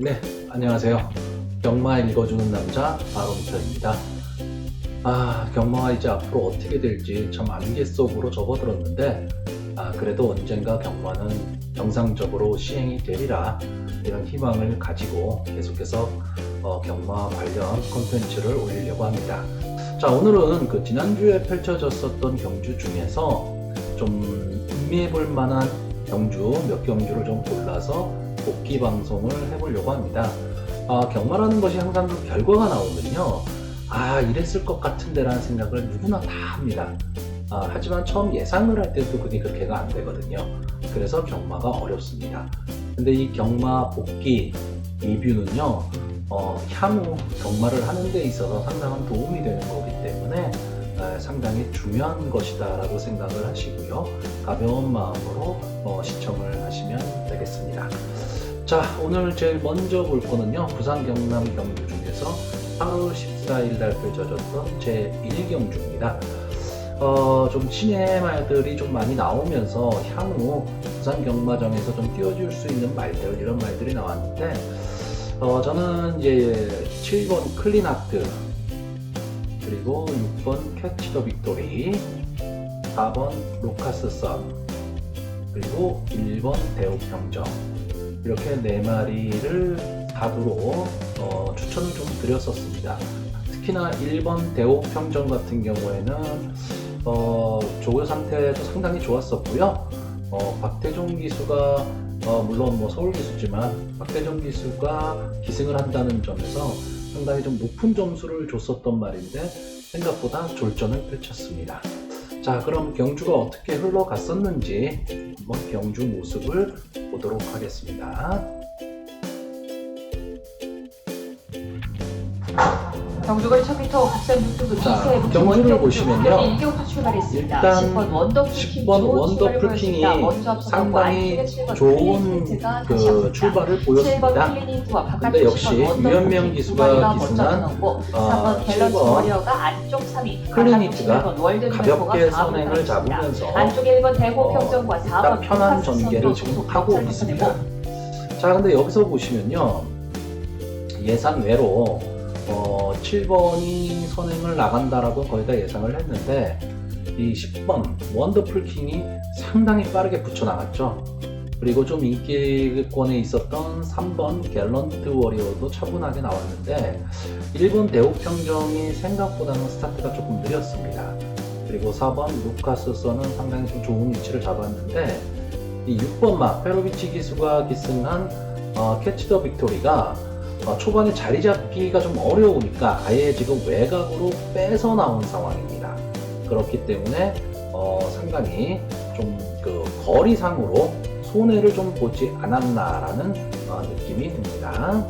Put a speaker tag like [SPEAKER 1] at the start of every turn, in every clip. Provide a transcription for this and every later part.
[SPEAKER 1] 네, 안녕하세요. 경마 읽어주는 남자 아롱터입니다. 경마가 이제 앞으로 어떻게 될지 참 안개 속으로 접어들었는데, 그래도 언젠가 경마는 정상적으로 시행이 되리라 이런 희망을 가지고 계속해서 경마 관련 콘텐츠를 올리려고 합니다. 자, 오늘은 그 지난주에 펼쳐졌었던 경주 중에서 좀 흥미해볼 만한 경주 몇 경주를 좀 골라서 복귀 방송을 해보려고 합니다. 경마라는 것이 항상 그 결과가 나오면요, 이랬을 것 같은데 라는 생각을 누구나 다 합니다. 하지만 처음 예상을 할 때도 그게 그렇게가 안 되거든요. 그래서 경마가 어렵습니다. 근데 이 경마 복귀 리뷰는요, 향후 경마를 하는 데 있어서 상당한 도움이 되는 거기 때문에 상당히 중요한 것이다 라고 생각을 하시고요, 가벼운 마음으로 시청을 하시면 되겠습니다. 자, 오늘 제일 먼저 볼 거는요, 부산 경남 경주 중에서 8월 14일 날 펼쳐졌던 제1경주입니다. 좀 신의 말들이 좀 많이 나오면서 향후 부산 경마장에서 좀 띄워줄 수 있는 말들, 이런 말들이 나왔는데, 저는 이제 7번 클린아트, 그리고 6번 캐치 더 빅토리, 4번 루카스 선, 그리고 1번 대우평정, 이렇게 4마리를 다두로 추천을 좀 드렸었습니다. 특히나 1번 대우평정 같은 경우에는 조교 상태도 상당히 좋았었고요. 박태종 기수가 물론 뭐 서울 기수지만 박태종 기수가 기승을 한다는 점에서 상당히 좀 높은 점수를 줬었던 말인데 생각보다 졸전을 펼쳤습니다. 자, 그럼 경주가 어떻게 흘러갔었는지 한번 경주 모습을 보도록 하겠습니다.
[SPEAKER 2] 경주가 1000m 국산 육두도
[SPEAKER 1] 자,
[SPEAKER 2] 기세에
[SPEAKER 1] 경주를 보시면요,
[SPEAKER 2] 일경주 출발했습니다.
[SPEAKER 1] 일단
[SPEAKER 2] 10번
[SPEAKER 1] 원더풀 킹이 상당히 좋은 그 출발을 보였습니다. 근데 역시 유현명 기수가 기승한 7번 클리니트가 가볍게 선행을 잡으면서
[SPEAKER 2] 안쪽에 1번 대호평정과 4번
[SPEAKER 1] 딱 편한 전개를 지금 하고 있습니다. 자, 근데 여기서 보시면요, 예상 외로 7번이 선행을 나간다라고 거의 다 예상을 했는데, 이 10번 원더풀 킹이 상당히 빠르게 붙여나갔죠. 그리고 좀 인기권에 있었던 3번 갤런트 워리어도 차분하게 나왔는데, 1번 대우평정이 생각보다는 스타트가 조금 느렸습니다. 그리고 4번 루카스 선은 상당히 좀 좋은 위치를 잡았는데, 이 6번 막 페로비치 기수가 기승한 캐치 더 빅토리가 초반에 자리 잡기가 좀 어려우니까 아예 지금 외곽으로 빼서 나온 상황입니다. 그렇기 때문에 상당히 좀 그 거리상으로 손해를 좀 보지 않았나라는 느낌이 듭니다.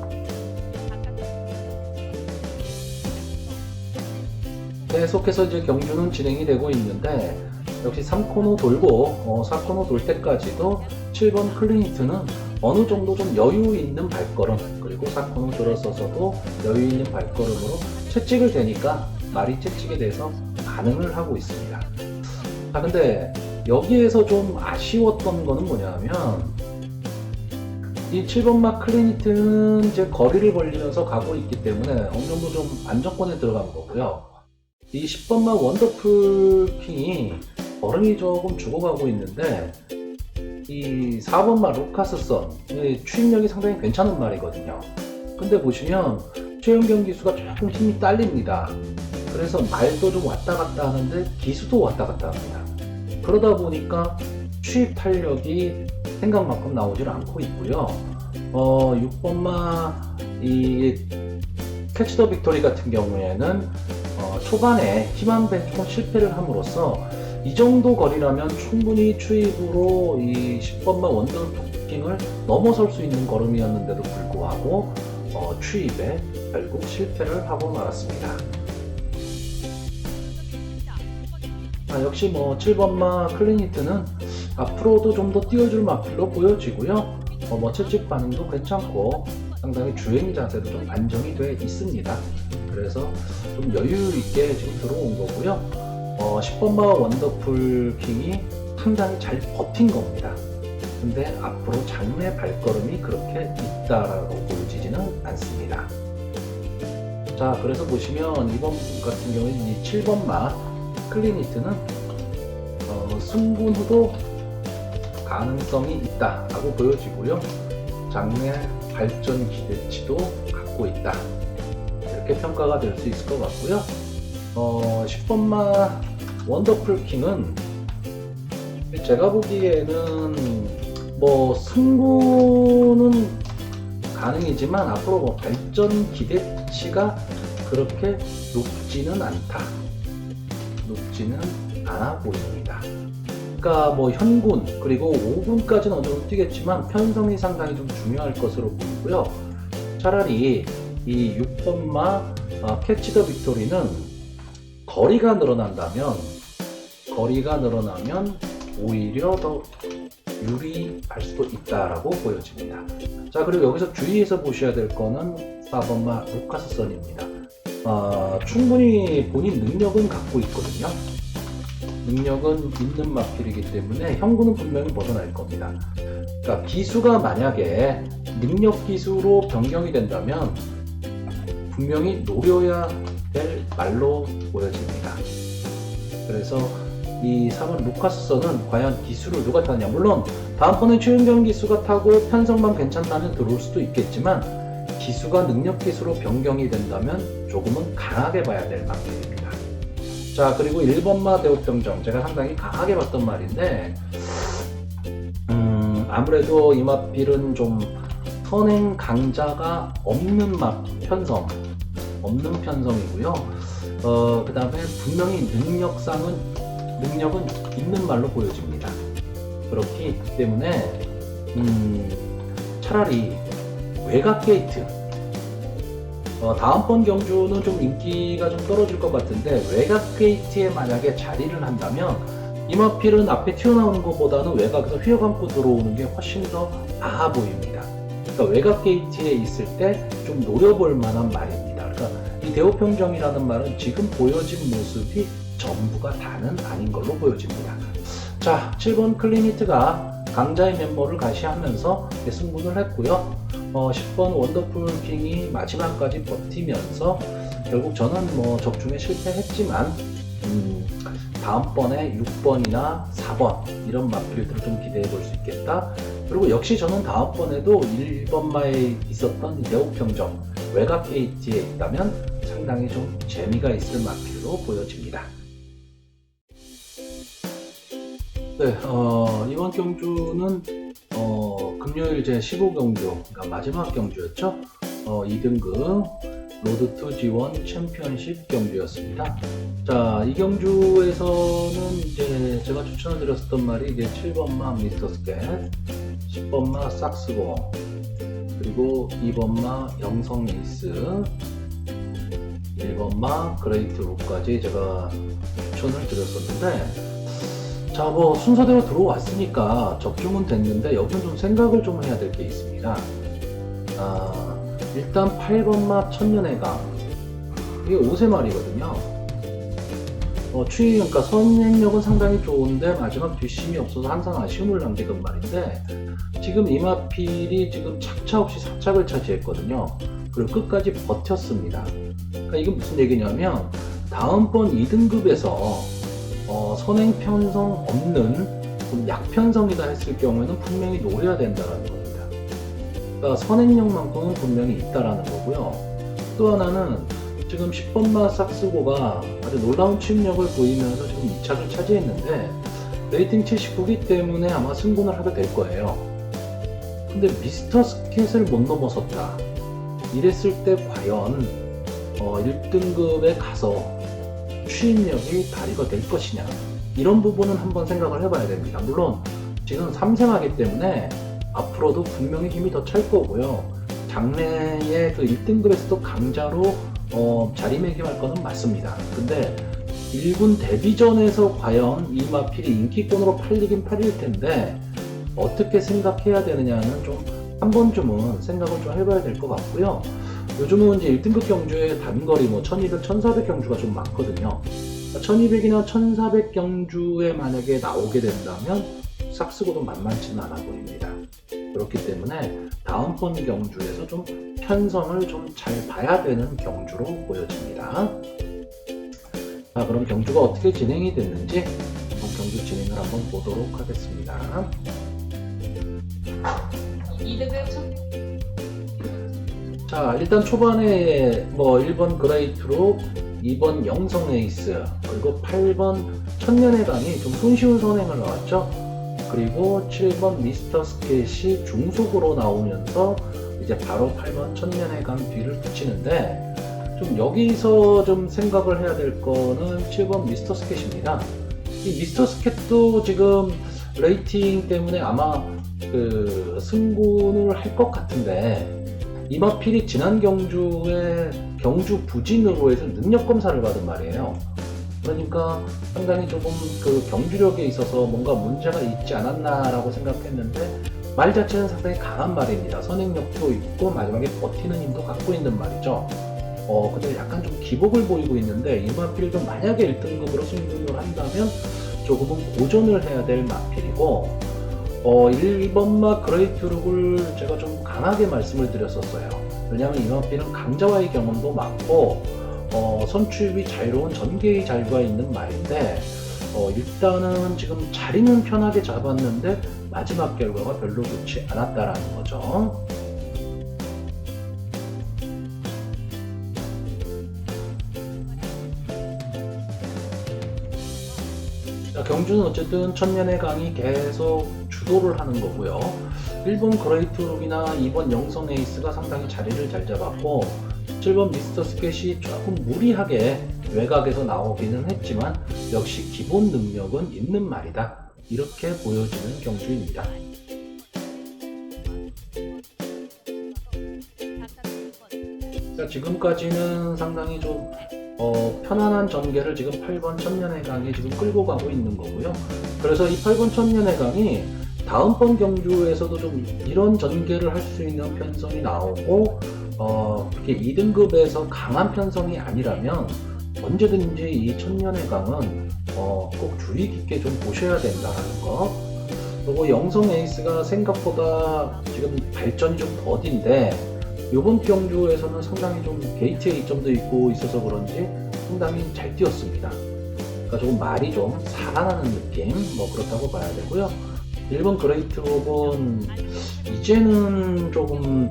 [SPEAKER 1] 계속해서 이제 경주는 진행이 되고 있는데, 역시 3코너 돌고 4코너 돌 때까지도 7번 클리니트는 어느 정도 좀 여유 있는 발걸음, 그리고 4코너 들어서서도 여유 있는 발걸음으로 채찍을 대니까 말이 채찍에 대해서 반응을 하고 있습니다. 근데 여기에서 좀 아쉬웠던 거는 뭐냐면, 이 7번 막 클리니트는 이제 거리를 벌리면서 가고 있기 때문에 어느 정도 좀 안정권에 들어간 거고요. 이 10번 막 원더풀 킹이 걸음이 조금 죽어가고 있는데, 이 4번 말 루카스 선 추임력이 상당히 괜찮은 말이거든요. 근데 보시면 최영경 기수가 조금 힘이 딸립니다. 그래서 말도 좀 왔다 갔다 하는데 기수도 왔다 갔다 합니다. 그러다 보니까 추입 탄력이 생각만큼 나오질 않고 있고요. 6번 마이 캐치 더 빅토리 같은 경우에는 초반에 힘한배 조금 실패를 함으로써 이 정도 거리라면 충분히 추입으로 이 10번마 원더풀킹을 넘어설 수 있는 걸음이었는데도 불구하고 추입에 결국 실패를 하고 말았습니다. 역시 7번마 클리니트는 앞으로도 좀 더 띄워줄 마필로 보여지고요. 채찍 반응도 괜찮고 상당히 주행 자세도 좀 안정이 돼 있습니다. 그래서 좀 여유 있게 지금 들어온 거고요. 10번마 원더풀 킹이 상당히 잘 버틴 겁니다. 근데 앞으로 장내 발걸음이 그렇게 있다라고 보여지진 나쁘지는 않습니다. 자, 그래서 보시면 이번 같은 경우에는 이 7번마 클리니트는 승군 후도 가능성이 있다라고 보여지고요. 장내 발전 기대치도 갖고 있다, 이렇게 평가가 될 수 있을 것 같고요. 10번마 원더풀 킹은 제가 보기에는 뭐 승부는 가능이지만 앞으로 뭐 발전 기대치가 그렇게 높지는 않아 보입니다. 그러니까 뭐 현군 그리고 5군까지는 어느 정도 뛰겠지만 편성이 상당히 좀 중요할 것으로 보이고요. 차라리 이 6번마 캐치 더 빅토리는 거리가 늘어나면 오히려 더 유리할 수도 있다라고 보여집니다. 자, 그리고 여기서 주의해서 보셔야 될 거는 4번마 루카스 선입니다. 충분히 본인 능력은 갖고 있거든요. 능력은 있는 마필이기 때문에 형구는 분명히 벗어날 겁니다. 그러니까 기수가 만약에 능력 기수로 변경이 된다면 분명히 노려야 될 말로 보여집니다. 그래서 이 4번 루카스 선은 과연 기수를 누가 타느냐, 물론 다음번에 최은경 기수가 타고 편성만 괜찮다면 들어올 수도 있겠지만 기수가 능력 기수로 변경이 된다면 조금은 강하게 봐야 될 마필입니다. 자, 그리고 1번마 대옥병정, 제가 상당히 강하게 봤던 말인데 아무래도 이 마필은 좀 선행 강자가 없는 편성이고요. 그 다음에 분명히 능력은 있는 말로 보여집니다. 그렇기 때문에 차라리 외곽 게이트, 다음번 경주는 좀 인기가 좀 떨어질 것 같은데 외곽 게이트에 만약에 자리를 한다면 이마필은 앞에 튀어나오는 것보다는 외곽에서 휘어감고 들어오는 게 훨씬 더 나아 보입니다. 그러니까 외곽 게이트에 있을 때 좀 노려볼 만한 말입니다. 그러니까 이 대호평정이라는 말은 지금 보여진 모습이 전부가 다는 아닌 걸로 보여집니다. 자, 7번 클리니트가 강자의 면모를 가시하면서 승부를 했고요. 10번 원더풀 킹이 마지막까지 버티면서 결국 저는 뭐 적중에 실패했지만 다음번에 6번이나 4번 이런 마필들을 좀 기대해 볼 수 있겠다. 그리고 역시 저는 다음번에도 1번마에 있었던 대옥평정 외곽 게이트에 있다면 상당히 좀 재미가 있을 마필로 보여집니다. 네, 이번 경주는 금요일 제 15경주, 그러니까 마지막 경주였죠. 2등급 로드 투 G1 챔피언십 경주였습니다. 자, 이 경주에서는 이제 제가 추천을 드렸었던 말이 이제 7번마 미스터 스캣, 10번마 삭스고, 그리고 2번마 영성 에이스, 1번마 그레이트 룩까지 제가 추천을 드렸었는데, 자, 뭐 순서대로 들어왔으니까 적중은 됐는데 여기는 좀 생각을 좀 해야 될 게 있습니다. 일단 8번마 천년의 강, 이게 5세 말이거든요. 그러니까 선행력은 상당히 좋은데 마지막 뒷심이 없어서 항상 아쉬움을 남기던 말인데 지금 이마필이 지금 착차 없이 4착을 차지했거든요. 그리고 끝까지 버텼습니다. 그러니까 이건 무슨 얘기냐면 다음번 2등급에서 선행 편성 없는 약편성이다 했을 경우에는 분명히 노려야 된다는 겁니다. 그러니까 선행력만큼은 분명히 있다라는 거고요. 또 하나는 지금 10번마 삭스고가 아주 놀라운 침력을 보이면서 지금 2착을 차지했는데 레이팅 79기 때문에 아마 승분을 하게 될 거예요. 근데 미스터 스캣을 못 넘어섰다. 이랬을 때 과연 1등급에 가서 추진력이 발휘가 될 것이냐, 이런 부분은 한번 생각을 해봐야 됩니다. 물론 지금 3생하기 때문에 앞으로도 분명히 힘이 더 찰 거고요. 장래에 그 1등급에서도 강자로 자리매김할 거는 맞습니다. 근데 1군 데뷔전에서 과연 이 마필이 인기권으로 팔리긴 팔릴 텐데 어떻게 생각해야 되느냐는 좀 한 번쯤은 생각을 좀 해봐야 될 것 같고요. 요즘은 이제 1등급 경주에 단거리 1200, 1400 경주가 좀 많거든요. 1200이나 1400 경주에 만약에 나오게 된다면 삭스고도 만만치는 않아 보입니다. 그렇기 때문에 다음번 경주에서 좀 편성을 좀 잘 봐야 되는 경주로 보여집니다. 자, 그럼 경주가 어떻게 진행이 됐는지 한번 경주 진행을 한번 보도록 하겠습니다.
[SPEAKER 2] 2등급
[SPEAKER 1] 자, 일단 초반에 뭐 1번 그레이트로 2번 영성 에이스 그리고 8번 천년의 강이 좀 손쉬운 선행을 나왔죠. 그리고 7번 미스터 스케이시 중속으로 나오면서 이제 바로 8번 천년의 강 뒤를 붙이는데, 좀 여기서 좀 생각을 해야 될 거는 7번 미스터 스케이시입니다. 이 미스터 스케이트도 지금 레이팅 때문에 아마 그 승군을 할 것 같은데, 이마필이 지난 경주에 경주 부진으로 해서 능력 검사를 받은 말이에요. 그러니까 상당히 조금 그 경주력에 있어서 뭔가 문제가 있지 않았나라고 생각했는데, 말 자체는 상당히 강한 말입니다. 선행력도 있고 마지막에 버티는 힘도 갖고 있는 말이죠. 근데 약간 좀 기복을 보이고 있는데, 이마필도 만약에 1등급으로 승군을 한다면 조금은 고전을 해야 될 마필이고, 1번마 그레이트룩을 제가 좀 강하게 말씀을 드렸었어요. 왜냐하면 이마필은 강자와의 경험도 많고 선출입이 자유로운 전개의 자유가 있는 말인데, 일단은 지금 자리는 편하게 잡았는데 마지막 결과가 별로 좋지 않았다라는 거죠. 자, 경주는 어쨌든 천년의 강이 계속 주도를 하는 거고요. 1번 그레이트룩이나 2번 영성 에이스가 상당히 자리를 잘 잡았고, 7번 미스터 스켓이 조금 무리하게 외곽에서 나오기는 했지만 역시 기본 능력은 있는 말이다, 이렇게 보여지는 경주입니다. 자, 지금까지는 상당히 좀 편안한 전개를 지금 8번 천년의 강이 지금 끌고 가고 있는 거고요. 그래서 이 8번 천년의 강이 다음번 경주에서도 좀 이런 전개를 할 수 있는 편성이 나오고, 그렇게 2등급에서 강한 편성이 아니라면 언제든지 이 천년의 강은 꼭 주의 깊게 좀 보셔야 된다는 거. 그리고 영성 에이스가 생각보다 지금 발전이 좀 더딘데, 이번 경주에서는 상당히 좀 게이트의 이점도 있고 있어서 그런지 상당히 잘 뛰었습니다. 그러니까 조금 말이 좀 살아나는 느낌, 뭐 그렇다고 봐야 되고요. 1번 그레이트록은 이제는 조금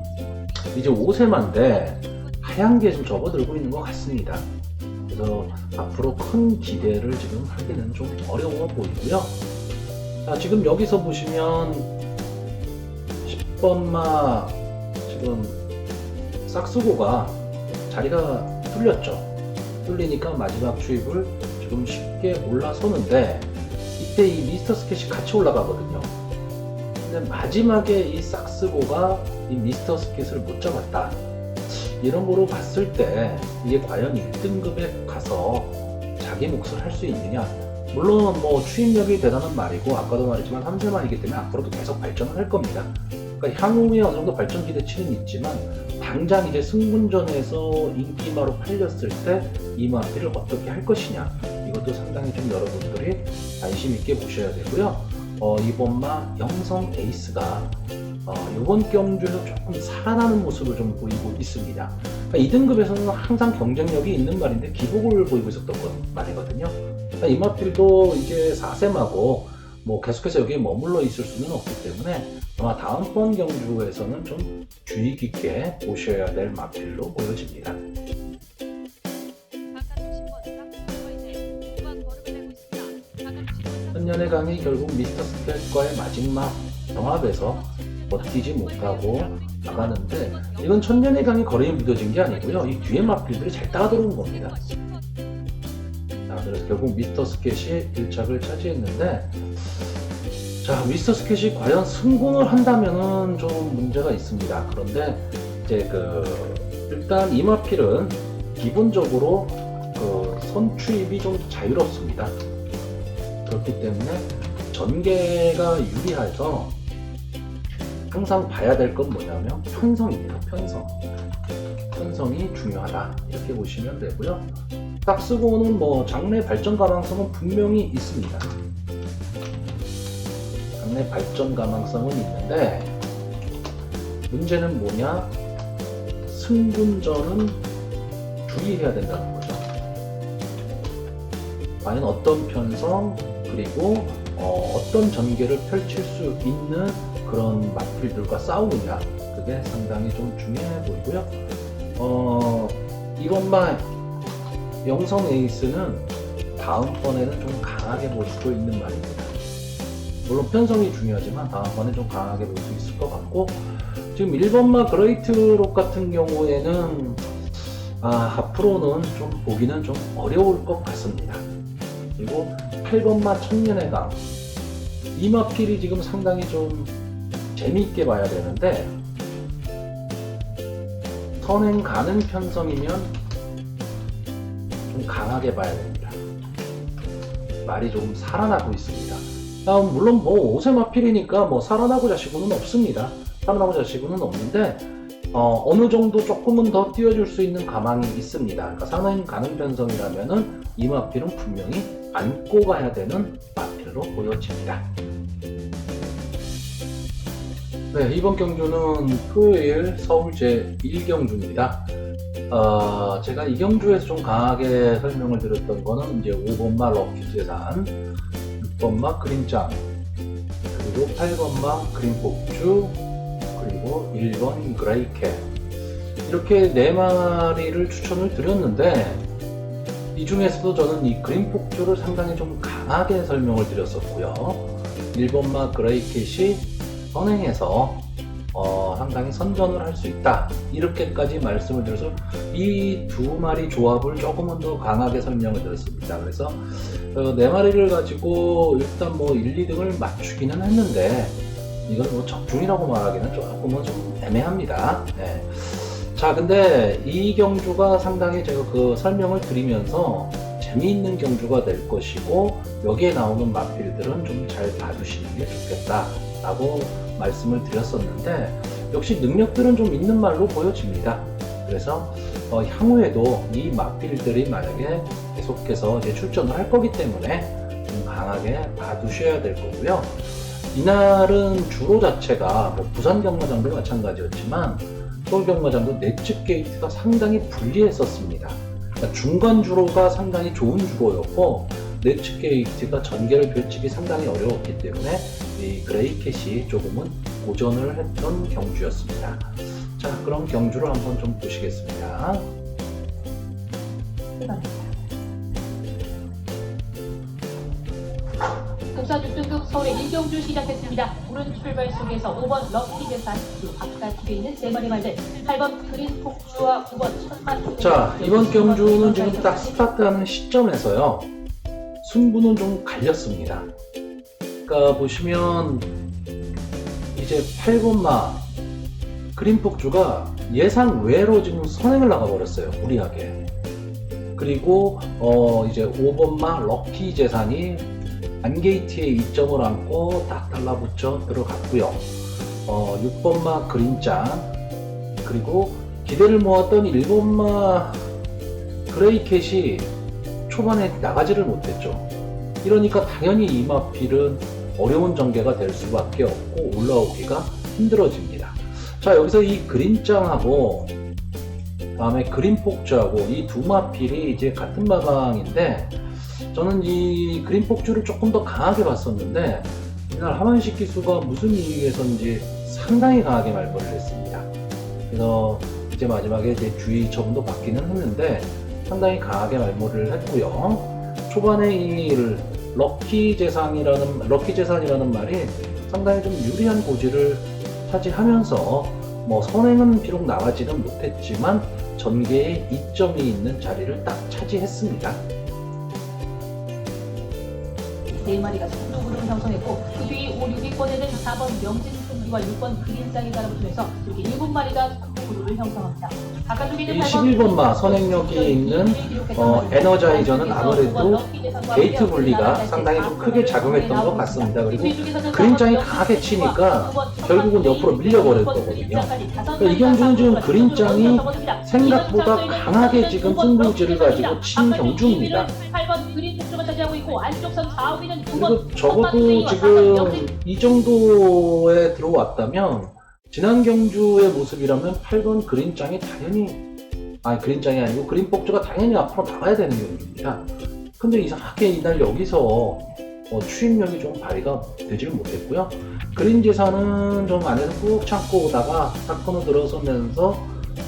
[SPEAKER 1] 이제 5세만데 하얀 게 좀 접어들고 있는 것 같습니다. 그래서 앞으로 큰 기대를 지금 하기는 좀 어려워 보이고요. 자, 지금 여기서 보시면 10번마 지금 싹스고가 자리가 뚫렸죠. 뚫리니까 마지막 추입을 지금 쉽게 올라서는데, 이때 이 미스터 스켓이 같이 올라가거든요. 근데 마지막에 이 싹스고가 이 미스터 스켓을 못 잡았다, 이런 거로 봤을 때 이게 과연 1등급에 가서 자기 몫을 할 수 있느냐. 물론 뭐 추입력이 대단한 말이고, 아까도 말했지만 3세만이기 때문에 앞으로도 계속 발전을 할 겁니다. 그러니까 향후에 어느 정도 발전 기대치는 있지만, 당장 이제 승군전에서 인기마로 팔렸을 때 이마필을 어떻게 할 것이냐, 이것도 상당히 좀 여러분들이 관심 있게 보셔야 되고요. 이번마 영성 에이스가 이번 경주에서 조금 살아나는 모습을 좀 보이고 있습니다. 그러니까 2등급에서는 항상 경쟁력이 있는 말인데 기복을 보이고 있었던 말이거든요. 그러니까 이마필도 이제 4세마고 뭐 계속해서 여기에 머물러 있을 수는 없기 때문에 아마 다음번 경주에서는 좀 주의 깊게 보셔야 될 마필로 보여집니다. 천년의 강이 결국 미스터 스켓과의 마지막 경합에서 버티지 못하고 나가는데, 이건 천년의 강이 거리에 묻어진 게 아니고요. 이 뒤에 마필들이 잘 따라들어온 겁니다. 자, 그래서 결국 미스터 스켓이 1착을 차지했는데, 자, 미스터 스켓이 과연 승군을 한다면은 좀 문제가 있습니다. 그런데 이제 일단 이마필은 기본적으로 선추입이 좀 자유롭습니다. 그렇기 때문에 전개가 유리해서 항상 봐야 될 건 뭐냐면 편성입니다. 편성이 중요하다, 이렇게 보시면 되고요. 싹스고는 뭐 장래 발전 가능성은 분명히 있습니다. 장래 발전 가능성은 있는데, 문제는 뭐냐? 승분전은 주의해야 된다는 거죠. 과연 어떤 편성 그리고 어떤 전개를 펼칠 수 있는 그런 마필들과 싸우느냐, 그게 상당히 좀 중요해 보이고요. 이번만 영성 에이스는 다음번에는 좀 강하게 볼 수도 있는 말입니다. 물론 편성이 중요하지만 다음번에 좀 강하게 볼 수 있을 것 같고, 지금 1번마 그레이트록 같은 경우에는 앞으로는 좀 보기는 좀 어려울 것 같습니다. 그리고 8번마 천년의 강, 이 마필이 지금 상당히 좀 재미있게 봐야 되는데, 선행 가는 편성이면 좀 강하게 봐야 됩니다. 말이 조금 살아나고 있습니다. 물론 뭐 5세 마필이니까 뭐 살아나고 자시고는 없습니다. 살아나고 자시고는 없는데 어느 정도 조금은 더 띄워줄 수 있는 가망이 있습니다. 그러니까 선행 가는 편성이라면은 이 마필은 분명히 안고 가야 되는 마필로 보여집니다. 네, 이번 경주는 토요일 서울 제1경주입니다. 제가 이 경주에서 좀 강하게 설명을 드렸던 거는 이제 5번마 럭키재산, 6번마 그린짱, 그리고 8번마 그린폭주, 그리고 1번 그레이캣, 이렇게 4마리를 추천을 드렸는데, 이 중에서도 저는 이 그린폭주를 상당히 좀 강하게 설명을 드렸었고요. 1번마 그레이캣이 선행해서 상당히 선전을 할 수 있다, 이렇게까지 말씀을 드려서 이 2마리 조합을 조금은 더 강하게 설명을 드렸습니다. 그래서 4마리를 가지고 일단 뭐 1, 2등을 맞추기는 했는데, 이건 뭐 적중이라고 말하기는 조금은 좀 애매합니다. 네. 자, 근데 이 경주가 상당히 제가 그 설명을 드리면서 재미있는 경주가 될 것이고, 여기에 나오는 마필들은 좀 잘 봐두시는 게 좋겠다 라고 말씀을 드렸었는데, 역시 능력들은 좀 있는 말로 보여집니다. 그래서 향후에도 이 마필들이 만약에 계속해서 이제 출전을 할 거기 때문에 좀 강하게 봐두셔야 될 거고요. 이날은 주로 자체가 뭐 부산 경마장도 마찬가지였지만 서울 경마장도 내측 게이트가 상당히 불리했었습니다. 그러니까 중간 주로가 상당히 좋은 주로였고, 내측 게이트가 전개를 펼치기 상당히 어려웠기 때문에 이 그레이캣이 조금은 고전을 했던 경주였습니다. 자, 그럼 경주를 한번 좀 보시겠습니다.
[SPEAKER 2] 국사 6등급 서울의 1경주 시작했습니다. 오른 출발 속에서 5번 럭키 재산, 그리고 바깥쪽에 있는 3마리 말들, 8번 그린 폭주와 9번 천만.
[SPEAKER 1] 자, 이번 경주는 지금 딱 스타트하는 시점에서요, 승부는 좀 갈렸습니다. 그러니까 보시면 이제 8번마 그린폭주가 예상 외로 지금 선행을 나가버렸어요, 무리하게. 그리고 이제 5번마 럭키 재산이 안게이트에 이점을 안고 딱 달라붙여 들어갔고요. 6번마 그린짱, 그리고 기대를 모았던 1번마 그레이캣이 초반에 나가지를 못했죠. 이러니까 당연히 이 마필은 어려운 전개가 될 수밖에 없고 올라오기가 힘들어집니다. 자, 여기서 이 그린짱하고 다음에 그린폭주하고 이 2마필이 이제 같은 마방인데, 저는 이 그린폭주를 조금 더 강하게 봤었는데, 이날 하만식 기수가 무슨 이유에서인지 상당히 강하게 말벌을 했습니다. 그래서 이제 마지막에 이제 주의 처분도 받기는 했는데 상당히 강하게 말벌을 했고요. 초반에 이 럭키 재산이라는 말이 상당히 좀 유리한 고지를 차지하면서 뭐 선행은 비록 나가지는 못했지만 전개에 이점이 있는 자리를 딱 차지했습니다.
[SPEAKER 2] 4마리가 속도구를 형성했고, 그 뒤 5, 6위권에는 4번 명진풍기와 6번 그린짱이 따라붙으면서 이렇게 7마리가 속도구를 형성합니다. 바깥쪽에는
[SPEAKER 1] 11번마 선행력이 있는 에너자이저는 아무래도 게이트 분리가 상당히 좀 크게 작용했던 것 같습니다. 그리고 그린짱이 강하게 치니까 결국은 옆으로 밀려버렸거든요. 그러니까 이 경주는 지금 그린짱이 생각보다 강하게 지금 승부지를 가지고 친 경주입니다. 그리고 적어도 지금 이 정도에 들어왔다면 지난 경주의 모습이라면 8번 그린장이 당연히, 그린장이 아니고 그린복주가 당연히 앞으로 나가야 되는 경주입니다. 근데 이상하게 이날 여기서 추임력이 좀 발휘가 되지를 못했고요. 그린 재산은 좀 안에서 꾹 참고 오다가 사건으로 들어서면서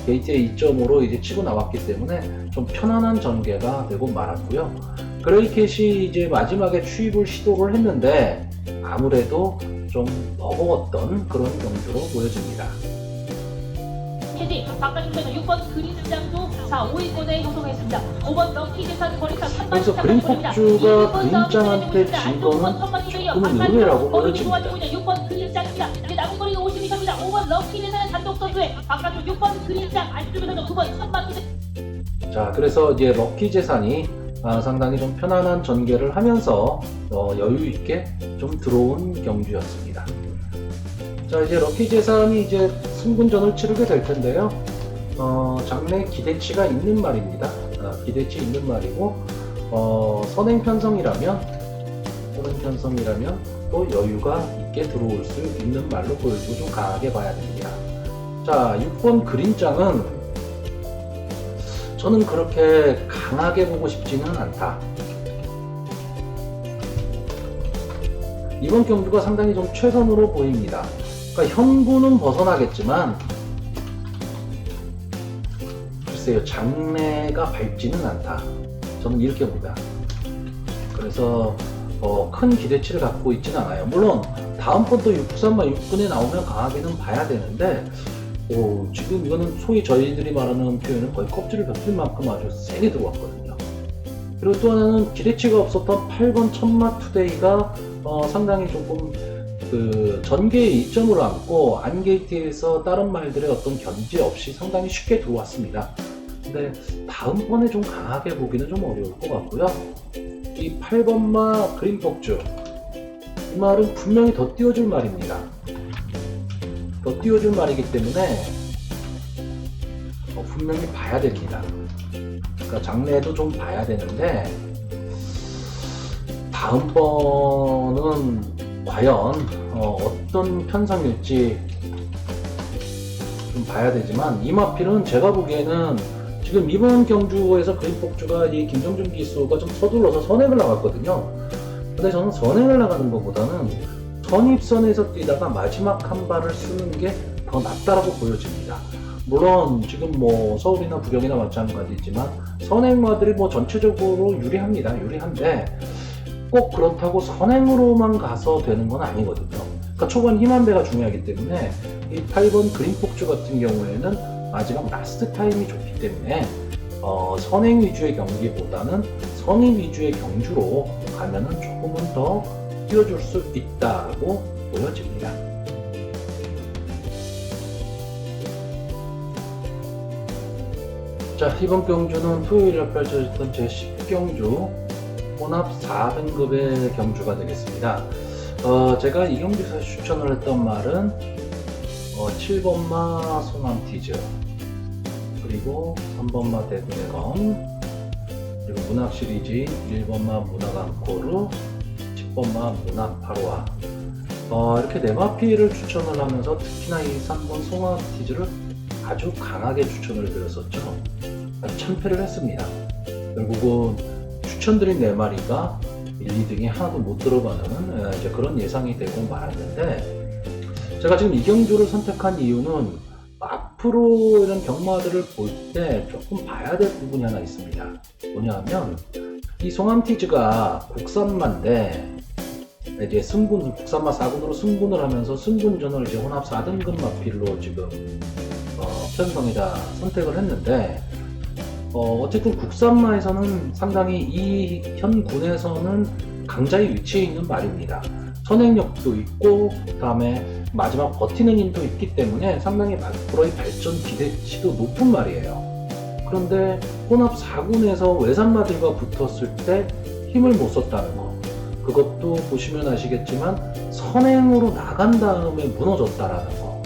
[SPEAKER 1] 게이트의 2.5로 이제 치고 나왔기 때문에 좀 편안한 전개가 되고 말았고요. 그레이캣이 이제 마지막에 추입을 시도를 했는데 아무래도 좀 버거웠던 그런 경주로 보여집니다.
[SPEAKER 2] 캐디 바깥쪽에서 6번 그린장도 4, 5위권에 형성했습니다. 5번 럭키 재산 거리차 3만
[SPEAKER 1] 그래서 그린복주가 그린장한테 진 거는 조금은 의외라고 보여집니다.
[SPEAKER 2] 6번 그린장입니다. 이제 남은 거리가 50m입니다. 5번 럭키 재산의 단독 선수의 바깥쪽 6번 그린장 안쪽에서도 9번 천만 투대.
[SPEAKER 1] 자, 그래서 이제 럭키 재산이 상당히 좀 편안한 전개를 하면서 여유 있게 좀 들어온 경주였습니다. 자, 이제 럭키 재산이 이제 승분전을 치르게 될 텐데요. 장래 기대치가 있는 말입니다. 기대치 있는 말이고, 선행 편성이라면 또 여유가 있게 들어올 수 있는 말로 보여지고 좀 강하게 봐야 됩니다. 자, 6번 그린장은 저는 그렇게 강하게 보고 싶지는 않다. 이번 경주가 상당히 좀 최선으로 보입니다. 그러니까 현구는 벗어나겠지만 글쎄요, 장래가 밝지는 않다. 저는 이렇게 봅니다. 그래서 큰 기대치를 갖고 있지는 않아요. 물론 다음번도 6.3마 6분에 나오면 강하게는 봐야 되는데 지금 이거는 소위 저희들이 말하는 표현은 거의 껍질을 벗길 만큼 아주 세게 들어왔거든요. 그리고 또 하나는 기대치가 없었던 8번 천마 투데이가 상당히 조금 그 전개의 이점을 안고 안게이트에서 다른 말들의 어떤 견제 없이 상당히 쉽게 들어왔습니다. 근데 다음번에 좀 강하게 보기는 좀 어려울 것 같고요. 이 8번마 그린복주, 이 말은 분명히 더 띄워줄 말입니다. 더 띄워줄 말이기 때문에 분명히 봐야 됩니다. 그러니까 장래에도 좀 봐야 되는데 다음번은 과연 어떤 편성일지 좀 봐야 되지만 이 마필은 제가 보기에는 지금 이번 경주에서 그린복주가 이 김정준 기수가 좀 서둘러서 선행을 나갔거든요. 근데 저는 선행을 나가는 것보다는 선입선에서 뛰다가 마지막 한 발을 쓰는 게 더 낫다라고 보여집니다. 물론 지금 뭐 서울이나 부경이나 마찬가지지만 선행마들이 뭐 전체적으로 유리한데 꼭 그렇다고 선행으로만 가서 되는 건 아니거든요. 그러니까 초반 힘한배가 중요하기 때문에 이 8번 그린복주 같은 경우에는 마지막 라스트 타임이 좋기 때문에 선행 위주의 경기보다는 선임 위주의 경주로 가면은 조금은 더 띄워줄 수 있다고 보여집니다. 자, 이번 경주는 토요일에 펼쳐졌던 제10경주 혼합 4등급의 경주가 되겠습니다. 제가 이 경주에서 추천을 했던 말은 7번마 송암티즈, 그리고 3번마 대군의 검, 그리고 문학 시리즈인 1번마 문학앙코르, 10번마 문학파로아, 이렇게 네 마피를 추천을 하면서 특히나 이 3번 송암티즈를 아주 강하게 추천을 드렸었죠. 아주 참패를 했습니다. 결국은 추천드린 네 마리가 1, 2등이 하나도 못 들어가는 이제 그런 예상이 되고 말았는데, 제가 지금 이 경주를 선택한 이유는 앞으로 이런 경마들을 볼 때 조금 봐야 될 부분이 하나 있습니다. 뭐냐면 이 송암티즈가 국산마인데 이제 국산마 4군으로 승군을 하면서 승군전을 이제 혼합 4등급 마필로 지금 편성에다 선택을 했는데, 어쨌든 국산마에서는 상당히 이 현 군에서는 강자의 위치에 있는 말입니다. 선행력도 있고 그 다음에 마지막 버티는 힘도 있기 때문에 상당히 앞으로의 발전 기대치도 높은 말이에요. 그런데 혼합 4군에서 외산마들과 붙었을 때 힘을 못 썼다는 거, 그것도 보시면 아시겠지만 선행으로 나간 다음에 무너졌다라는 거,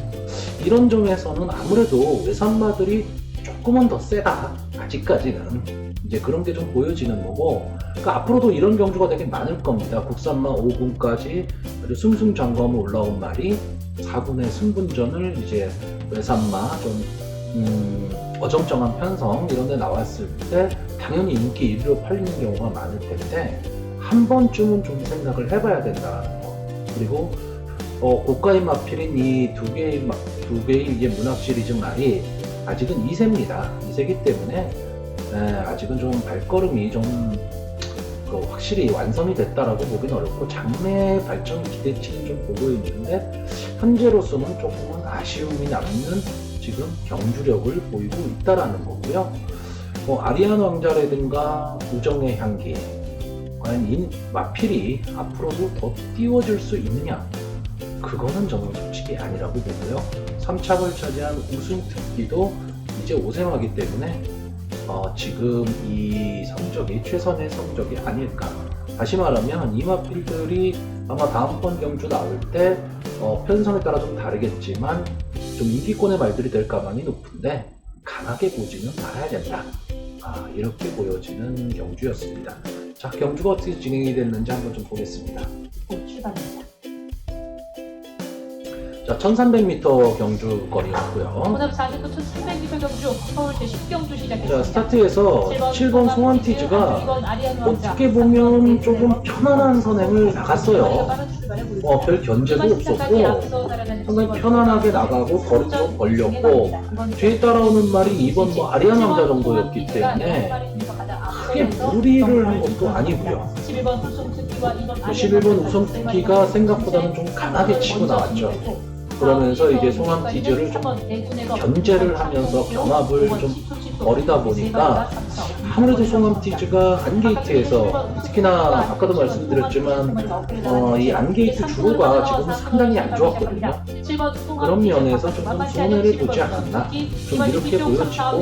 [SPEAKER 1] 이런 점에서는 아무래도 외산마들이 조금은 더 세다, 아직까지는 이제 그런 게 좀 보여지는 거고, 그러니까 앞으로도 이런 경주가 되게 많을 겁니다. 국산마 5군까지 승승장구하면 올라온 말이 4군의 승분전을 이제 외산마 좀 어정쩡한 편성 이런 데 나왔을 때 당연히 인기 1위로 팔리는 경우가 많을 텐데 한 번쯤은 좀 생각을 해봐야 된다는 거. 그리고 고가의 마필인 이 두 개의 이제 문학 시리즈 말이 아직은 2세입니다. 2세기 때문에 아직은 좀 발걸음이 좀 확실히 완성이 됐다라고 보기는 어렵고 장래 발전 기대치는 좀 보고 있는데 현재로서는 조금은 아쉬움이 남는 지금 경주력을 보이고 있다라는 거고요. 아리안 왕자라든가 우정의 향기, 과연 이 마필이 앞으로도 더 띄워질 수 있느냐? 그거는 저는 솔직히 아니라고 보고요. 3착을 차지한 우승 특기도 이제 5세마기 때문에 지금 이 성적이 최선의 성적이 아닐까. 다시 말하면 이 마필들이 아마 다음번 경주 나올 때 편성에 따라 좀 다르겠지만 좀 인기권의 말들이 될 가망이 높은데 강하게 보지는 말아야 된다. 이렇게 보여지는 경주였습니다. 자, 경주가 어떻게 진행이 됐는지 한번 좀 보겠습니다.
[SPEAKER 2] 출발입니다.
[SPEAKER 1] 자, 1300m 경주 거리였고요.
[SPEAKER 2] 오늘 400m 1300m 경주 서울 제10경주 시작했습니다.
[SPEAKER 1] 자, 스타트에서 7번 송환티즈가 어떻게 보면 조금 편안한 선행을 나갔어요. 별 견제도 없었고 상당히 편안하게 나가고 거리도 벌렸고 뒤에 따라오는 말이 2번 아리안 왕자 정도였기 때문에 크게 무리를 한 것도 아니고요. 11번 우성특기가 생각보다는 좀 강하게 치고 나왔죠. 그러면서 이제 송환티즈를 좀 견제를 하면서 경합을 좀 벌이다 보니까 아무래도 송환티즈가 안게이트에서 특히나 아까도 말씀드렸지만 이 안게이트 주로가 지금 상당히 안 좋았거든요. 그런 면에서 조금 손해를 보지 않았나 좀 이렇게 보여지고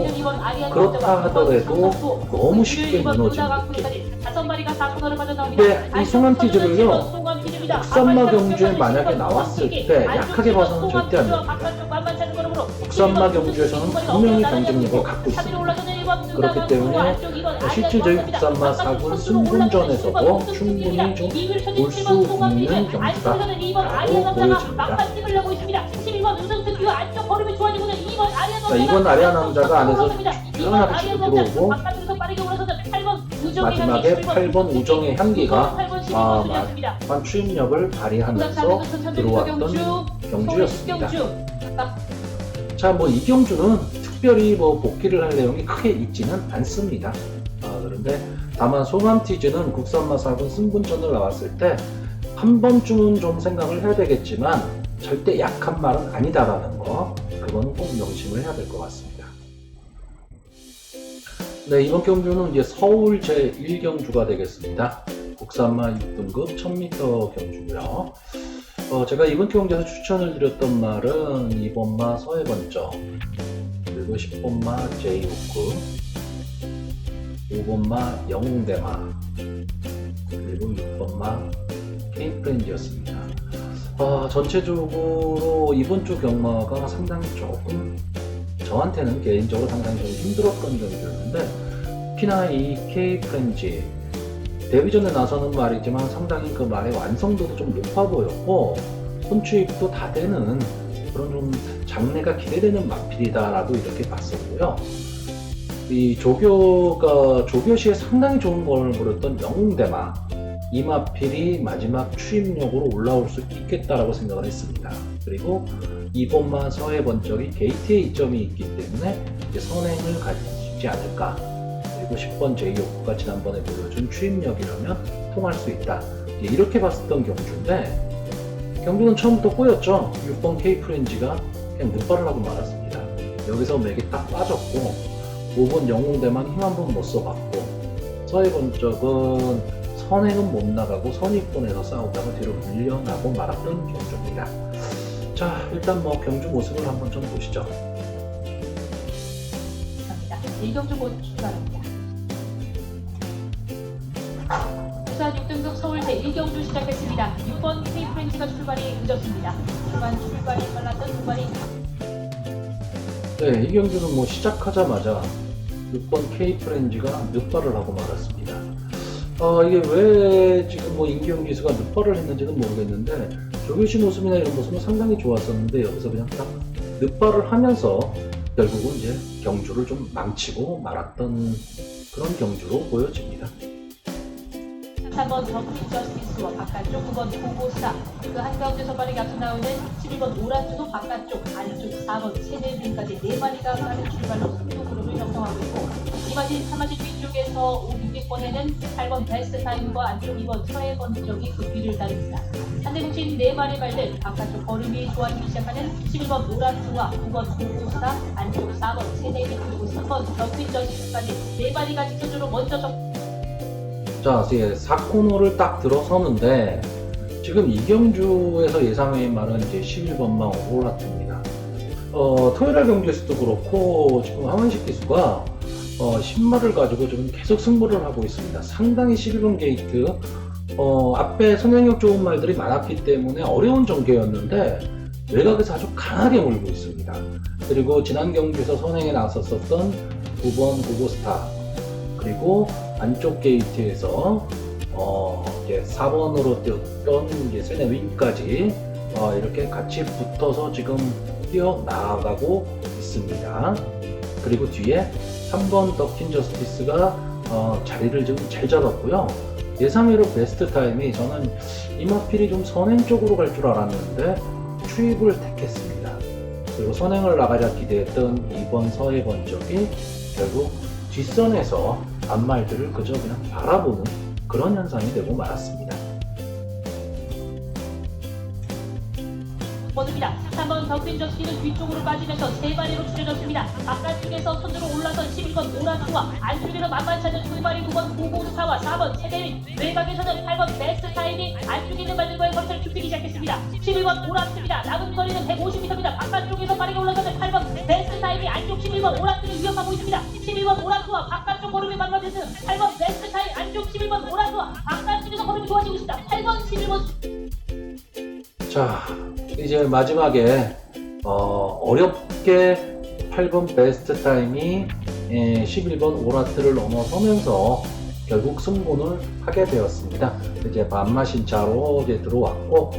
[SPEAKER 1] 그렇다 하더라도 너무 쉽게 무너진 느낌. 근데 이 송환티즈를요 국산마 경주에 만약에 나왔을 때 약하게 봐서는 절대 안 됩니다. 국산마 경주에서는 분명히 경쟁력을 갖고 있습니다. 그렇기 때문에 실질적인 국산마 4군 승분전에서도 충분히 좀 볼 수 있는 경기다라고 보여집니다. 자, 이번 아리안 왕자가 안에서 유연하게 치고 들어오고 마지막에 8번 우정의 향기가 막판 추임력을 발휘하면서 들어왔던 경주였습니다. 자, 이 경주는 특별히 복귀를 할 내용이 크게 있지는 않습니다. 그런데 다만 송환티즈는 국산마 4군 승분전을 나왔을 때 한 번쯤은 좀 생각을 해야 되겠지만 절대 약한 말은 아니다라는 거, 그건 꼭 명심을 해야 될 것 같습니다. 네, 이번 경주는 이제 서울 제1경주가 되겠습니다. 국산마 6등급 1000m 경주고요. 제가 이번 경주에서 추천을 드렸던 말은 2번마 서해번쩍, 그리고 10번마 제2호급, 5번마 영웅대마, 그리고 6번마 K프렌즈였습니다. 전체적으로 이번 주 경마가 상당히 조금 저한테는 개인적으로 상당히 좀 힘들었던 경주였는데 특히나 이 K프렌즈 데뷔전에 나서는 말이지만 상당히 그 말의 완성도도 좀 높아 보였고 손추입도 다 되는 그런 좀 장래가 기대되는 마필이다라고 이렇게 봤었고요. 이 조교시에 상당히 좋은 걸 보였던 영웅대마, 이 마필이 마지막 추임력으로 올라올 수 있겠다라고 생각을 했습니다. 그리고 2번마 서해번쩍이 게이트에 이점이 있기 때문에 이제 선행을 가지지 않을까. 그리고 10번 제2호구가 지난번에 보여준 추임력이라면 통할 수 있다. 이렇게 봤었던 경주인데 경주는 처음부터 꼬였죠. 6번 K프렌즈가 그냥 눈발을 하고 말았습니다. 여기서 맥이 딱 빠졌고 5번 영웅대만 힘 한 번 못 써봤고 서해번쩍은 선행은 못 나가고 선입권에서 싸우다가 뒤로 밀려나고 말았던 경주입니다. 자, 일단 경주 모습을 한번 좀 보시죠.
[SPEAKER 2] 감사합니다. 1경주 곧 출발합니다. 부산 6등급 서울 제1경주 시작했습니다. 6번 K프렌즈가 출발이 늦었습니다. 출발이 빨랐던 출발이.
[SPEAKER 1] 네, 이 경주는 시작하자마자 6번 K프렌즈가 늦발을 하고 말았습니다. 이게 왜 지금 뭐 임기영 기수가 늑발을 했는지는 모르겠는데 조규시 모습이나 이런 모습은 상당히 좋았었는데 여기서 그냥 딱 늑발을 하면서 결국은 이제 경주를 좀 망치고 말았던 그런 경주로 보여집니다.
[SPEAKER 2] 3번 더크린 저스티스와 바깥쪽 9번 고고스타 그 한가운데 선발에 앞서 나오는 11번 오란주도 바깥쪽 안쪽 4번 세네빈까지 4마리가 빠른 출발로 속도 그룹을 형성하고 있고 이마진 3마진 뒤쪽에서 500번에는 8번 베스트 타임과 안쪽 2번 서해 번쩍이 그 뒤를 따릅니다. 한대 뭉친 4마리 말들 바깥쪽 걸음이 좋아지기 시작하는 11번 오란주와 9번 고고스타 안쪽 4번 세네빈 그리고 3번 더크린 저스티스까지 4마리가 직선적으로 먼저
[SPEAKER 1] 자, 이제 4코너를 딱 들어서는데 지금 이경주에서 예상외인 말은 이제 11번만 올라탑니다. 토요일날 경기에서도 그렇고 지금 하원식 기수가 10마를 가지고 지금 계속 승부를 하고 있습니다. 상당히 11번 게이트 앞에 선행력 좋은 말들이 많았기 때문에 어려운 전개였는데 외곽에서 아주 강하게 몰고 있습니다. 그리고 지난 경기에서 선행에 나섰었던 9번 고고스타 그리고 안쪽 게이트에서 이제 4번으로 뛰었던 이제 세네윈까지 이렇게 같이 붙어서 지금 뛰어나가고 있습니다. 그리고 뒤에 3번 더킨 저스티스가 자리를 지금 잘 잡았고요. 예상외로 베스트 타임이 저는 이마필이 좀 선행 쪽으로 갈 줄 알았는데 추입을 택했습니다. 그리고 선행을 나가자 기대했던 2번 서해 번쩍이 결국 뒷선에서 앞말들을 그저 그냥 바라보는 그런 현상이 되고 말았습니다.
[SPEAKER 2] 번입니다. 3번 더크린 저스티는 뒤쪽으로 빠지면서 3마리로 추려졌습니다. 바깥쪽에서 선두로 올라선 11번 오란주와 안쪽에서 만만치 않은 2마리 9번 고고스타와 4번 세대윈 외곽에서는 8번 베스트 타임이 안쪽에 있는 말들과의 거리를 좁히기 시작했습니다. 11번 오란주입니다. 남은 거리는 150m입니다. 바깥쪽에서 빠르게 올라가는 8번 베스트 타임이 안쪽 11번 오란주를 위협하고 있습니다. 11번 오란주와 바깥쪽 걸음이 만나면서 8번 베스트 타임 안쪽 11번 오란주와 바깥쪽에서 걸음이 좋아지고 있습니다. 8번 11번
[SPEAKER 1] 자, 이제 마지막에 어렵게 8번 베스트 타임이 11번 오라트를 넘어서면서 결국 승부를 하게 되었습니다. 이제 만마신차로 이제 들어왔고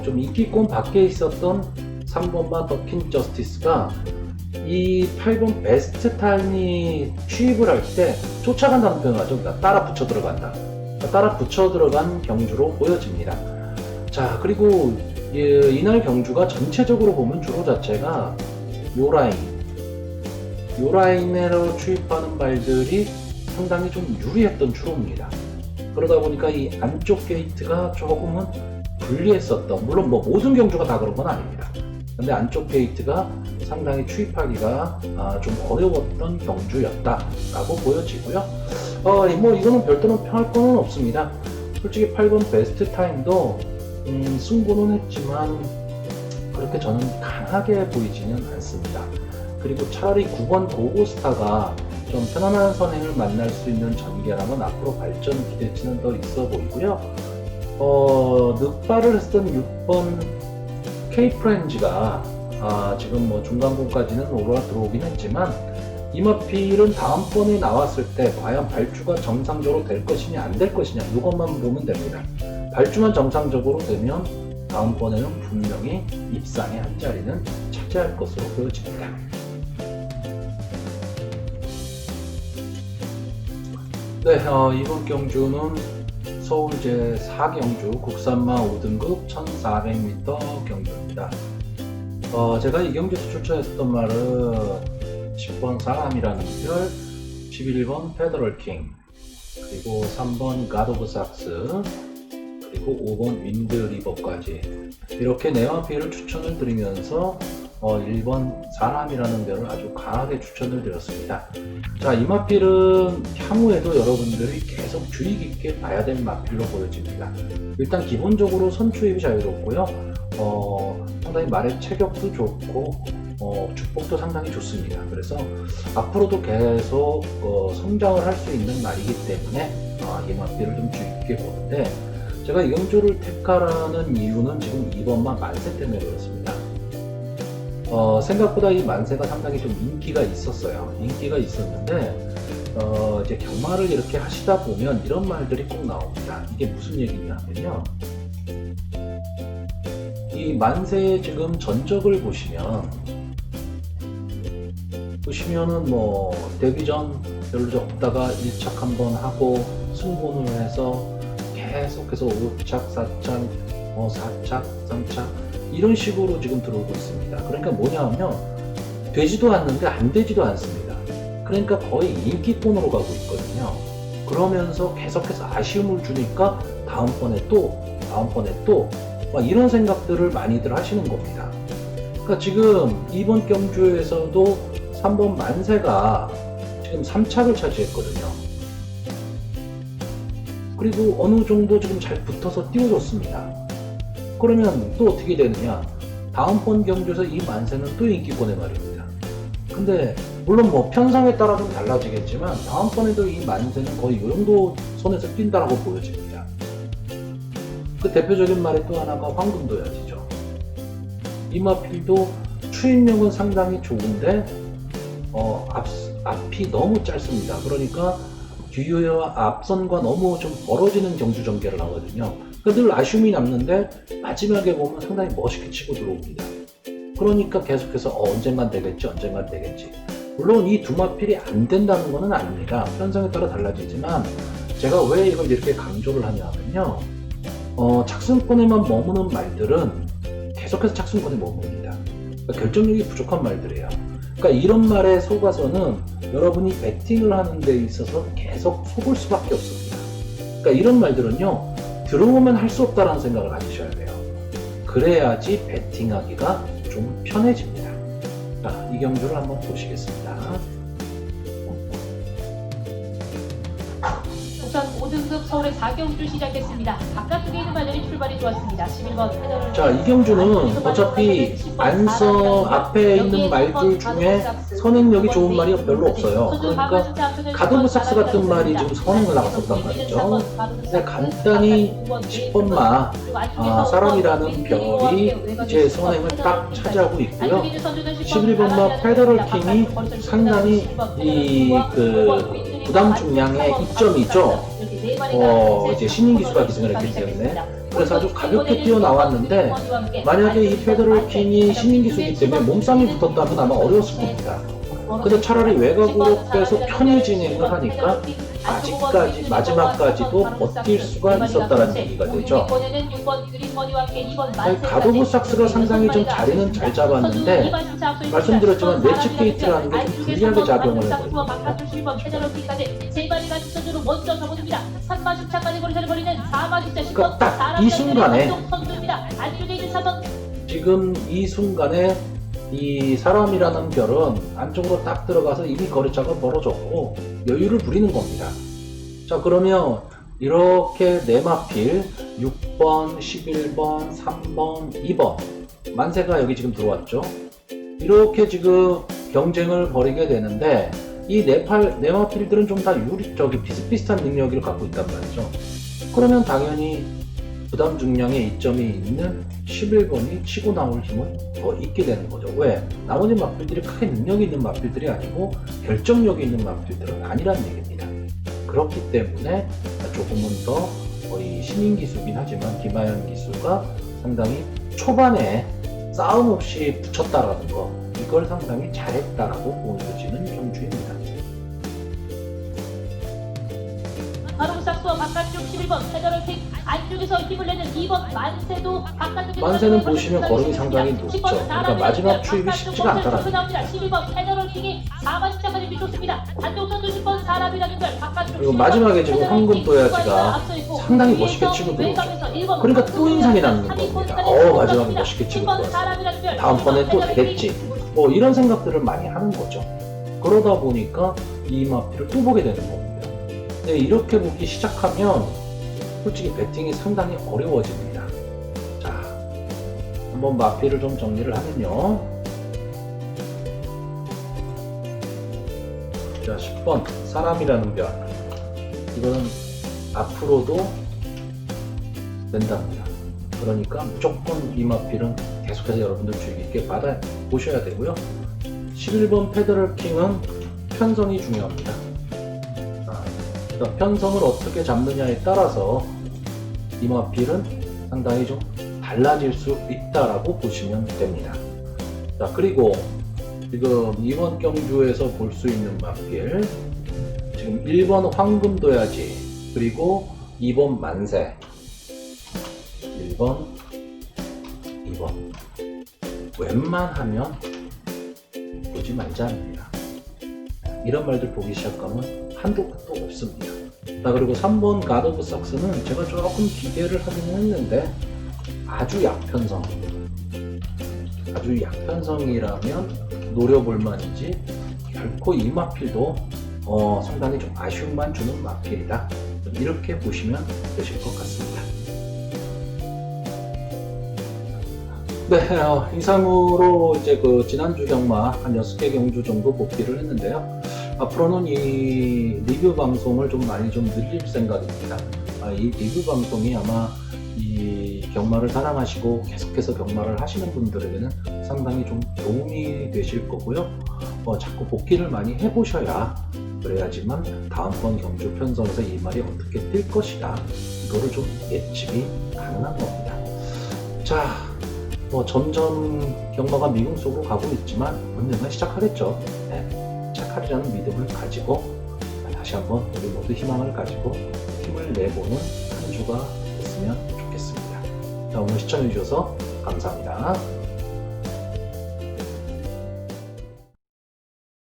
[SPEAKER 1] 좀 인기권 밖에 있었던 3번마 더킨 저스티스가 이 8번 베스트 타임이 취입을 할 때 쫓아간다는 표현을 하죠. 그러니까 따라 붙여 들어간다. 따라 붙여 들어간 경주로 보여집니다. 자, 그리고 이날 경주가 전체적으로 보면 주로 자체가 요 라인으로 추입하는 발들이 상당히 좀 유리했던 추로입니다. 그러다 보니까 이 안쪽 게이트가 조금은 불리했었던, 물론 뭐 모든 경주가 다 그런 건 아닙니다. 근데 안쪽 게이트가 상당히 추입하기가 좀 어려웠던 경주였다라고 보여지고요. 뭐 이거는 별도로 평할 거는 없습니다. 솔직히 8번 베스트 타임도 승부는 했지만 그렇게 저는 강하게 보이지는 않습니다. 그리고 차라리 9번 고고스타가 좀 편안한 선행을 만날 수 있는 전개라면 앞으로 발전 기대치는 더 있어 보이고요. 늑발을 했던 6번 K프렌즈가 지금 뭐 중간권까지는 올라 들어오긴 했지만 이마필은 다음번에 나왔을 때 과연 발주가 정상적으로 될 것이냐 안 될 것이냐 이것만 보면 됩니다. 발주만 정상적으로 되면 다음번에는 분명히 입상의 한 자리는 차지할 것으로 보여집니다. 네, 이번 경주는 서울 제4경주 국산마 5등급 1400m 경주입니다. 제가 이 경주에서 추천했던 말은 10번 사람이라는 별, 11번 페더럴킹, 그리고 3번 갓오브 삭스, 그리고 5번 윈드리버까지 이렇게 네마필을 추천을 드리면서 1번 사람이라는 별을 아주 강하게 추천을 드렸습니다. 자, 이 마필은 향후에도 여러분들이 계속 주의 깊게 봐야 될 마필로 보여집니다. 일단 기본적으로 선추입이 자유롭고요. 상당히 말의 체격도 좋고 축복도 상당히 좋습니다. 그래서 앞으로도 계속 성장을 할 수 있는 말이기 때문에 이 마필을 좀 주의 깊게 보는데 제가 이 경주를 택하라는 이유는 지금 2번마 만세 때문에 그렇습니다. 생각보다 이 만세가 상당히 좀 인기가 있었어요. 인기가 있었는데 이제 경마를 이렇게 하시다 보면 이런 말들이 꼭 나옵니다. 이게 무슨 얘기냐면요. 이 만세의 지금 전적을 보시면은 뭐 데뷔 전 별로 없다가 1착 한번 하고 승본을 해서 계속해서 5착, 4착, 4착, 3착 이런 식으로 지금 들어오고 있습니다. 그러니까 뭐냐면 되지도 않는데 안 되지도 않습니다. 그러니까 거의 인기권으로 가고 있거든요. 그러면서 계속해서 아쉬움을 주니까 다음번에 또 막 이런 생각들을 많이들 하시는 겁니다. 그러니까 지금 이번 경주에서도 3번 만세가 지금 3착을 차지했거든요. 그리고 어느 정도 지금 잘 붙어서 띄워줬습니다. 그러면 또 어떻게 되느냐? 다음번 경주에서 이 만세는 또 인기권에 말입니다. 근데 물론 뭐 편성에 따라 좀 달라지겠지만 다음번에도 이 만세는 거의 이 정도 선에서 뛴다라고 보여집니다. 그 대표적인 말이 또 하나가 황금도야지죠. 이마필도 추임력은 상당히 좋은데 앞이 너무 짧습니다. 그러니까 뒤와 앞선과 너무 좀 벌어지는 경주 전개를 하거든요. 늘 아쉬움이 남는데 마지막에 보면 상당히 멋있게 치고 들어옵니다. 그러니까 계속해서 언젠간 되겠지. 물론 이 두 마필이 안 된다는 것은 아닙니다. 편성에 따라 달라지지만 제가 왜 이걸 이렇게 강조를 하냐면요. 착승권에만 머무는 말들은 계속해서 착승권에 머뭅니다. 그러니까 결정력이 부족한 말들이에요. 그러니까 이런 말에 속아서는 여러분이 배팅을 하는 데 있어서 계속 속을 수밖에 없습니다. 그러니까 이런 말들은요, 들어오면 할 수 없다는 생각을 가지셔야 돼요. 그래야지 배팅하기가 좀 편해집니다. 자, 이 경주를 한번 보시겠습니다.
[SPEAKER 2] 우선 5등급 서울의 4경주 시작했습니다. 바깥쪽에 있는 말들이 출발이 좋았습니다. 11번 페더럴.
[SPEAKER 1] 자, 이 경주는 어차피 안서 앞에 있는 말들 중에 선행력이 좋은 말이 별로 없어요. 그러니까 가도브삭스 같은 말이 지금 선행을 나갔었단 말이죠. 근데 간단히 10번마 사람이라는 별이 이제 선행을 딱 차지하고 있고요. 11번마 페더럴 킹이 상당히 부담 중량의 이점이죠. 이제 신인 기수가 기승을 했기 때문에 그래서 아주 가볍게 뛰어나왔는데 만약에 이 페더럴 킹이 신인 기수이기 때문에 몸싸움이 붙었다면 아마 어려웠을 겁니다. 근데 차라리 외곽으로 빼서 편히 진행을 하니까 아직까지 마지막까지도 버틸 수가 있었다는 얘기가 되죠. 가도브삭스가 상당히 좀 자리는 잘 잡았는데 말씀드렸지만 매치 게이트라는 게 좀 불리하게 작용을 해버립니다. 그러니까 딱 이 순간에 지금 이 순간에 이 사람이라는 별은 안쪽으로 딱 들어가서 이미 거리차가 벌어졌고 여유를 부리는 겁니다. 자, 그러면 이렇게 네마필 6번, 11번, 3번, 2번 만세가 여기 지금 들어왔죠. 이렇게 지금 경쟁을 벌이게 되는데 이 네마필들은 좀 다 비슷비슷한 능력을 갖고 있단 말이죠. 그러면 당연히 부담 중량의 이점이 있는 11번이 치고 나올 힘은 더 있게 되는 거죠. 왜? 나머지 마필들이 크게 능력이 있는 마필들이 아니고 결정력이 있는 마필들은 아니란 얘기입니다. 그렇기 때문에 조금은 더 거의 신인 기수긴 하지만 김하연 기수가 상당히 초반에 싸움 없이 붙였다라는 거, 이걸 상당히 잘했다라고 보여지는 경주입니다.
[SPEAKER 2] 가도브삭스와 바깥쪽 11번 페더럴 킹 안쪽에서 힘을 내는 2번 만세도 바깥쪽에서
[SPEAKER 1] 만세는 보시면 걸음이 상당히 높죠. 그러니까 마지막 추입이 쉽지가 않더라고요.
[SPEAKER 2] 12번 페더럴 킹이 4번 시작까지 미쳤습니다. 단독 선두 10번 사람이라는 별 바깥쪽.
[SPEAKER 1] 그리고 마지막에 지금 황금도야지가 상당히 멋있게 치고 들어오죠. 그러니까 또 인상이 남는 겁니다. 마지막에 멋있게 치고 들어왔어. 다음번에 또 되겠지. 뭐 이런 생각들을 많이 하는 거죠. 그러다 보니까 이 마필을 또 보게 되는 겁니다. 근데 이렇게 보기 시작하면 솔직히 배팅이 상당히 어려워집니다. 자, 한번 마필을 좀 정리를 하면요. 자, 10번 사람이라는 별, 이거는 앞으로도 된답니다. 그러니까 무조건 이 마필은 계속해서 여러분들 주의 깊게 보셔야 되고요. 11번 페더럴 킹은 편성이 중요합니다. 자, 편성을 어떻게 잡느냐에 따라서 이마필은 상당히 좀 달라질 수 있다라고 보시면 됩니다. 자, 그리고 지금 이번 경주에서 볼 수 있는 마필, 지금 1번 황금도야지, 그리고 2번 만세, 1번, 2번. 웬만하면 보지 말자입니다. 이런 말들 보기 시작하면 한도 끝도 없습니다. 자, 그리고 3번 가드 오브 삭스는 제가 조금 기대를 하긴 했는데 아주 약편성, 아주 약편성이라면 노려볼 만이지 결코 이 마필도 상당히 좀 아쉬움만 주는 마필이다, 이렇게 보시면 되실 것 같습니다. 네, 이상으로 이제 그 지난주 경마 한 6개 경주 정도 복귀를 했는데요. 앞으로는 이 리뷰 방송을 좀 많이 좀 늘릴 생각입니다. 이 리뷰 방송이 아마 이 경마를 사랑하시고 계속해서 경마를 하시는 분들에게는 상당히 좀 도움이 되실 거고요. 자꾸 복귀를 많이 해보셔야 그래야지만 다음번 경주 편성에서 이 말이 어떻게 뜰 것이다, 이거를 좀 예측이 가능한 겁니다. 자, 점점 경마가 미궁 속으로 가고 있지만 언젠가 시작하겠죠. 네, 시작하리라는 믿음을 가지고 다시 한번 우리 모두 희망을 가지고 힘을 내보는 한 주가 됐으면 좋겠습니다. 자, 오늘 시청해 주셔서 감사합니다.